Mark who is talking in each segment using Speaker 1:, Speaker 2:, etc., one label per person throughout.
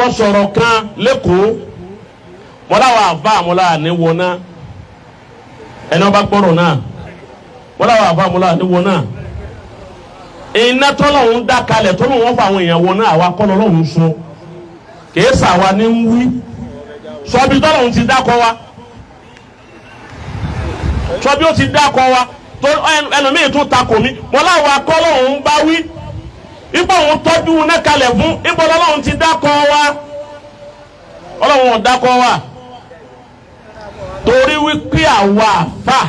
Speaker 1: mo sọ̀rọ̀ kan lẹ́kọ̀ọ́ mo láwọn àfa mo láwọn ní wọn náà ẹni ọba gbọ́rọ̀ náà mo láwọn àfa mo láwọn ní wọn náà iná tọ́lọ́hún dá kalẹ̀ tọ́lọ́hún wọn fà àwọn èèyàn wọn náà àwa kọ́ lọ́lọ́hún sọ kìí sàwa ní ń wí sọbi tọ́lọ́hún ti dákọ̀ wa sọbi ó ti dákọ̀ wa tó ẹlòmíì tún takò mí mo láwọn akọ́lọ́hún bá wí ipò òun tọ́jú iná kalẹ̀ fún ipò lọ́lọ́hún ti dákọ̀ wa ọlọ́hún ò dákọ̀ wa torí wípé àwa àfà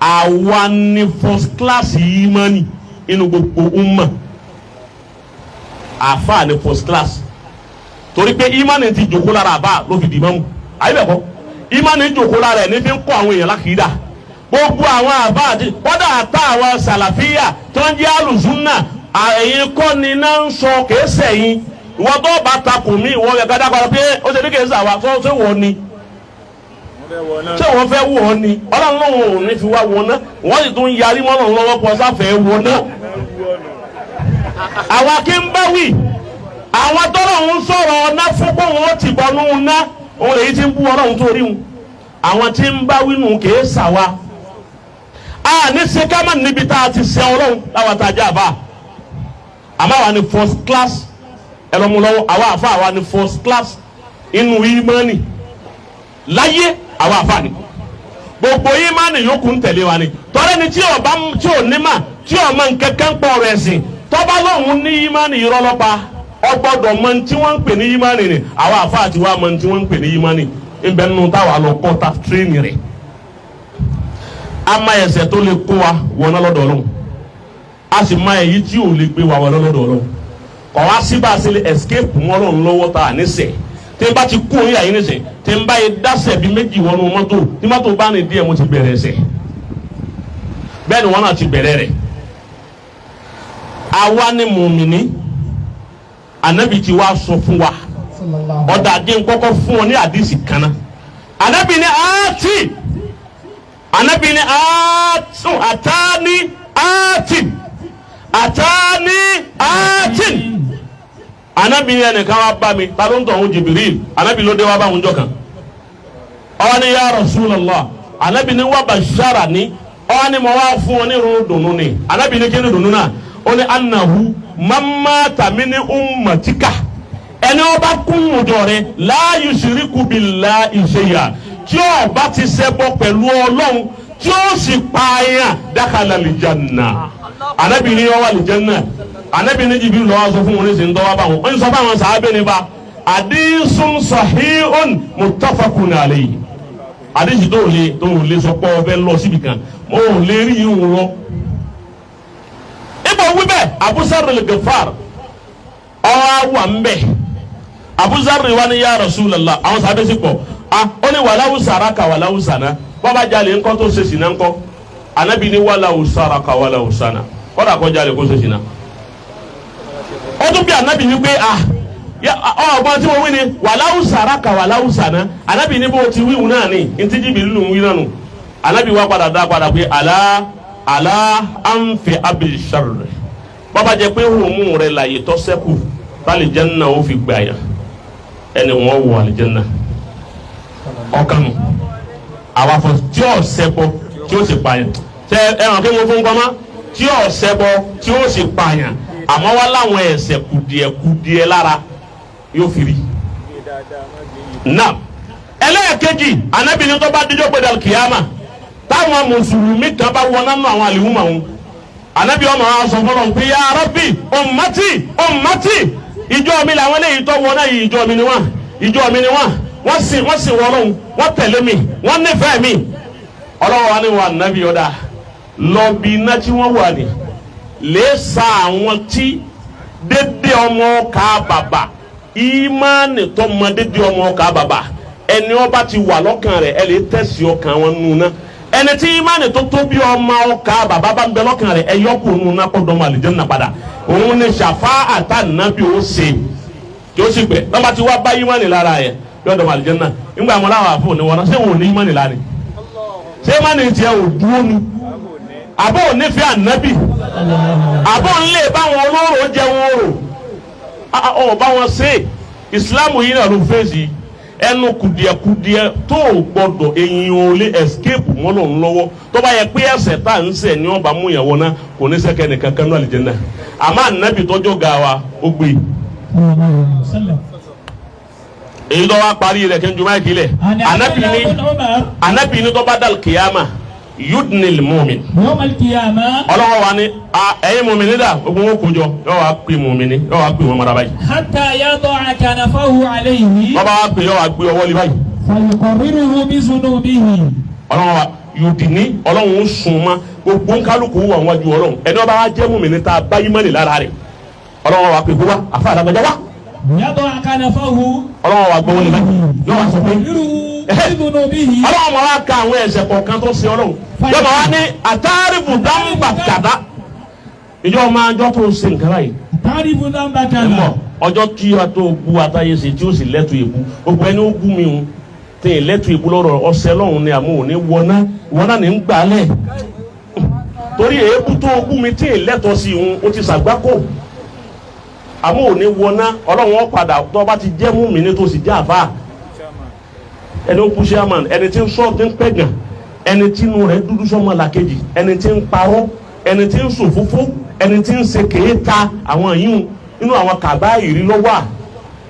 Speaker 1: àwa ní first class yìí mọ́ni inú gbogbo umma àfà ní first class torí pé imani ti jòkó lára àbá ló fi di mọ́mù àyíbẹ̀kọ́ imani jòkó lára ẹ̀ ní fi ń kọ́ àwọn èèyàn lákìídà gbogbo àwọn àbá àti kọ́dà àtà àwọn sàlàfíà tó ń jẹ́ alùsùnà ẹ̀yin kọ́ ni náà ń sọ kèésẹ̀ yín ìwọ́n tó bá takò mí ìwọ́n yẹ gádà kọ́ pé ó ṣe ní kèésẹ̀ àwa tó ṣe wọ́n ni ṣé wọ́n fẹ́ wọ́n ni ọlọ́run lòun ò ní fi wá wọ́n ná wọ́n sì tún yarí mọ́ lọ́run lọ́wọ́ pọ̀ sáfẹ́ wọ́n ná àwa kí ń bá wí àwọn tọ́lọ̀ ń sọ̀rọ̀ ọ̀nà fún pé wọ́n ti bọ̀ nù ná òun lèyí ti ń bú ọlọ́run tó rí wọn àwọn tí ń bá wí nù kèé sàwa a ní sèkámà níbi tá a ti sẹ ọlọ́run láwọn tá a jẹ́ àbá àmọ́ àwa ni first class ẹlọ́múlọ́wọ́ àwa àfa àwa ni first class inú ìmánì láyé àwa àfa ni gbogbo ìmánì yòókù ń tẹ̀lé wa ni tọ́lẹ́ ni tí ò ní mà tí ò mọ nkankan pọ̀ rẹ̀ sìn tọ́ba lóhùn ní ìmánì yìí rọ́lọ́pàá ọgbọ́dọ̀ mọ tí wọ́n ń pè ní ìmánì ni àwa àfa àti wa mọ tí wọ́n ń pè ní ìmánì ìbẹ̀ nínú táwa lọ kọ́ ta tírénì rẹ̀ a ma ẹsẹ̀ tó lè kó wa wọná lọ́dọ̀ Ọlọ́run a sì ma èyí tí ò lè gbé wa wọná lọ́dọ̀ Ọlọ́run kọ̀ wá síbà sí lè escape mọ́ Ọlọ́run lọ́wọ́ ta nísẹ̀ tí n bá ti kú òun yà yín nísẹ̀ tí n bá yẹ dásẹ̀ bí méjì wọnú mọ́tò tí mọ́tò bá ní díẹ̀ mo ti bẹ̀rẹ̀ ẹsẹ̀ bẹ́ẹ̀ ni wọ́n náà ti bẹ̀rẹ̀ rẹ̀ àwa ni mùmìnì anabi ti wá sọ fún wa ọ̀dà àdé nkọ́kọ́ fún ọ ní àdìsí kanna anabi ni àti anabi ni àtàní anabi ni ẹnìkan wá bá mi ta ló ń tọ̀ ọ́n Jibril anabi ló dé wá bá wọn jọ kan ọ ni ya Rasulullah anabi ni wà bashara ni ọ ni mo wá fún ọ ní irun dùnú ni anabi ni kí ni dùnú náà ó ní anahu mamma tamini ummatika ẹni ọba kún ọjọ́ rẹ̀ la yushriku billahi shay'a tí ó bá ti ṣẹbọ pẹ̀lú Ọlọ́run tí ó sì pààyàn dakhala aljanna anabi ni ó wà aljanna anabi ni Jibril ló wá sọ fún wọn ní sin tó wá bá wọn ń sọ bá wọn sàábé ní bá hadisun sahihun muttafaqun alayhi hadisi tó lè sọ pé ọbẹ̀ lọ síbi kan mo lè rí ìhun lọ ibò wíbẹ̀ Abu Zarr al-Ghifar ọwọ́ wà ń bẹ̀ Abu Zarr wa ni ya Rasulullah àwọn sábẹ́ sí pọ̀ ó ní wàláwù sàràkà wàláwù sànà bọ́bá jalè ńkọ́ tó ṣe sìnà ńkọ́ anabi ni wàláwù sàràkà wàláwù sànà kọ́dà kọ́ jalè kó ṣe sìnà. ó tún bí anabi ni pé ọgbọ́n tí mo wí ni wàláwù sàràkà wàláwù sànà anabi ni bó ti wíwù náà ni ntí Jibril nù wí náà nù anabi wa padà dá padà pé àlá ànfẹ abil sharri bọ́bá jẹ pé hùmù rẹ̀ láyé tọ́ sẹ́kù tálí janna ó fi gbà yà ẹni wọ́n wọ àlìjẹ́nà ọkàn àwa fọ tí ó ṣẹbọ tí ó sì pààyàn tẹ ẹran kí wọn fún gbọmọ tí ó ṣẹbọ tí ó sì pààyàn àmọ́ wá láwọn ẹ̀ṣẹ̀ kùdìẹ̀kùdìẹ̀ lára yóò fi rí. náà ẹlẹ́ẹ̀kejì anábìnrin tó bá díjọ́ pé dàl kìyàmà táwọn mùsùlùmí kan bá wọ nánú àwọn àlìhùmà wọn anábì ọmọ wa sọ fọlọ́n pé ya Rabbi ummati ìjọ mi làwọn eléyìí tó wọ náà yìí ìjọ mi ni wọ́n wọ́n sì wọ́n lọ́hùn wọ́n tẹ̀lé mi wọ́n nífẹ̀ẹ́ mi ọlọ́wọ́ wa ni wà nábì ọ̀dà lọ bí iná tí wọ́n wà ní lè sa àwọn tí dédé ọmọ ọkà bàbà ìmánì tó mọ dédé ọmọ ọkà bàbà ẹni ọba ti wà lọ́kàn rẹ̀ ẹ lè tẹ̀sí ọkàn wọn nù náà ẹni tí ìmánì tó tó bí ọmọ ọkà bàbá bá ń bẹ lọ́kàn rẹ̀ ẹ yọkù nù náà kó dọ́mọ àlìjẹ́nnà padà òun ni ṣàfà àtànàbí ó ṣe tí ó sì gbẹ lọ́ba tí wàá bá ìmánì lára yẹ yọ dọ́mọ àlìjẹ́nnà nígbà wọn láwọn àfọ òní wọn náà ṣé wọn ò ní ìmánì lára ṣé ìmánì tiẹ̀ ò dúró ni àbọ̀ ò nífẹ̀ẹ́ ànábì àbọ̀ ń lè báwọn olóró jẹun orò ọ̀ bá wọn ṣe ìsìlámù yìí náà ló fèsì ẹnu kùdìẹ̀kùdìẹ̀ tó gbọdọ̀ èyí ò lè escape mọ́ lòun lọ́wọ́ tó bá yẹ pé ẹ̀ṣẹ̀ tá à ń ṣẹ̀ ni wọ́n bá mú ìyàwó náà kò ní sẹ́kẹ̀ nìkan kan náà àlìjẹ́nnà àmọ́ ànábì tọ́jọ́ ga wa ó gbé èyí tó wá parí rẹ̀ kí n ju máìkì lẹ̀ ànábì ní tó bá dàl kìyàmà yudnil mu'min ọlọ́wọ́ wa ni ẹ̀yin mùmìnì dà ogun wọn kò jọ yóò wá pè mùmìnì yóò wá pè wọn mara báyìí.
Speaker 2: hatta yada'a kanafahu alayhi.
Speaker 1: wọ́n bá wá pè yóò wá gbé ọwọ́ lé báyìí.
Speaker 2: fayuqarriruhu bi zunubihi.
Speaker 1: ọlọ́wọ́ wa yudini ọlọ́run ń sùn ma gbogbo nkálukú wà wájú ọlọ́run ẹni wọ́n bá wá jẹ́ mùmìnì tá a bá yí mọ́ni lára rẹ̀ ọlọ́wọ́ wa pè kó wá àfa àdàgbàjá wá.
Speaker 2: yada'a kanafahu.
Speaker 1: ọlọ́wọ́ wa gbọ́ wọn lé báyìí yóò wá sọ pé ọlọ́run ma wá ka àwọn ẹ̀ṣẹ̀ kọ̀ọ̀kan tó ṣe ọlọ́run yọba wa ní àtàrífù dáńbà kàdá ìjọ máa jọ tó ṣe nǹkan báyìí.
Speaker 2: àtàrífù dáńbà kàdá.
Speaker 1: ọjọ́ tí a tó bu atayese tí ó sì lẹ́tù ìbú gbogbo ẹni ó bú mi o tí ì lẹ́tù ìbú lọ́rọ̀ ọ̀sẹ̀ lọ́run ni àmọ́ òní wọná ní ń gbálẹ̀ torí èébú tó bú mi tí ì lẹ́tọ̀ sí òun ó ti ṣàgbákò àmọ́ òní wọná ọlọ́run ó padà tó bá ti jẹ́ mú mi ní tó sì jẹ́ àfáà ẹni ó kú chairman ẹni tí ń sọ tí ń pẹ̀gàn ẹni tí inú rẹ̀ dúdú sọ́mọ làkejì ẹni tí ń parọ́ ẹni tí ń sòfófó ẹni tí ń ṣe kéèta àwọn yìí inú àwọn kàbá ìrí lọ́wọ́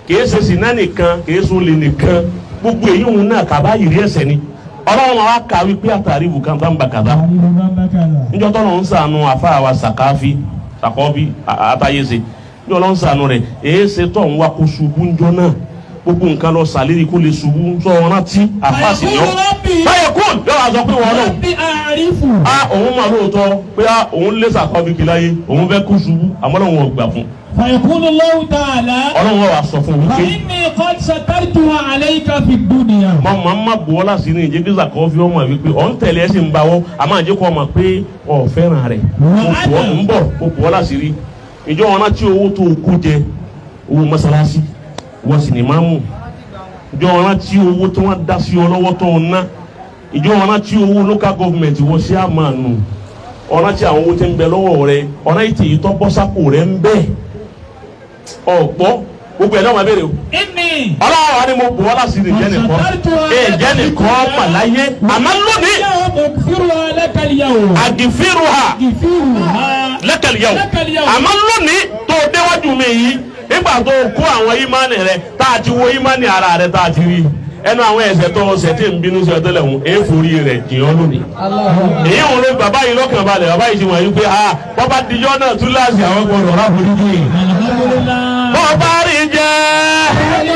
Speaker 1: kìí ṣe sìnà nìkan kìí ṣe olè nìkan gbogbo èyí òun náà kàbá ìrí ẹ̀ṣẹ̀ ni ọlọ́run wa kà wípé àtàrí ibùkún bá ń bà kàbá níjọ́ tọ́lọ́ ń sànù àfa àwa sàkọ́bí àtayese níjọ́ lọ́ ń sànù rẹ̀ èé ṣe tọ́ ń wá kó ṣubú ńjọ́ náà gbogbo nǹkan lọ sàlérí kó lè ṣubú sọ wọn rántí àfàsì yọ báyọ̀ kún yóò wá sọ pé wọn náà òun máa lóòótọ́ pé òun lé sàkọ́bí kìláyé òun fẹ́ kó ṣubú àmọ́ lọ́wọ́ wọn gbà fún.
Speaker 2: fàyẹ̀kúnú lọ́wọ́ tààlà. ọlọ́run
Speaker 1: wa sọ fún wípé.
Speaker 2: inni qad satartuha alayka fi dunya.
Speaker 1: mọ má bu ọlá sí ní ìjẹ́ kí sàkọ́bí ọmọ wípé ọ̀ ń tẹ̀lé ẹ̀ sì ń bá wọ́ àmọ́ àjẹ́ kọ́ ọmọ pé ọ̀ fẹ́ràn rẹ̀ ń bọ̀ ó bu ọlá sí rí ìjọ wọn rántí owó tó kú jẹ owó mọ́sálásí wọ́n sì ní máa mú ìjọ wọn rántí owó tí wọ́n dá sí ọ lọ́wọ́ tó ń ná ìjọ wọn rántí owó local government wọ́n ṣe àmàánù ọ̀nà tí àwọn owó tí ń bẹ lọ́wọ́ rẹ ọ̀nà ìtì yìí tó bọ́ sápò rẹ ń bẹ ọ̀pọ̀ gbogbo ẹ̀ náà máa béèrè o. ọlọ́wọ́ wa ni mo bọ̀ ọ́ láti rìn jẹ́ nìkan jẹ́ nìkan màláyé àmọ́ lónìí àgìfìrù ha lẹ́kẹ̀lìyàwó àmọ́ lónìí tó déwájú mi yìí nígbà tó kó àwọn ìmánì rẹ tá a ti wo ìmánì ara rẹ tá a ti rí ẹnu àwọn ẹ̀ṣẹ̀ tó ọ̀sẹ̀ tí ń bínú sí ọtẹlẹ ń èèfòrí rẹ jìyàn lónìí. èyí wọn ló bàbá yìí lọ́kàn balẹ̀ bàbá yìí ti wọ̀nyí pé bọ́bá dijọ́ náà tún láàṣì àwọn gbọdọ̀ ráforí jù. bọ́bá rí jẹ́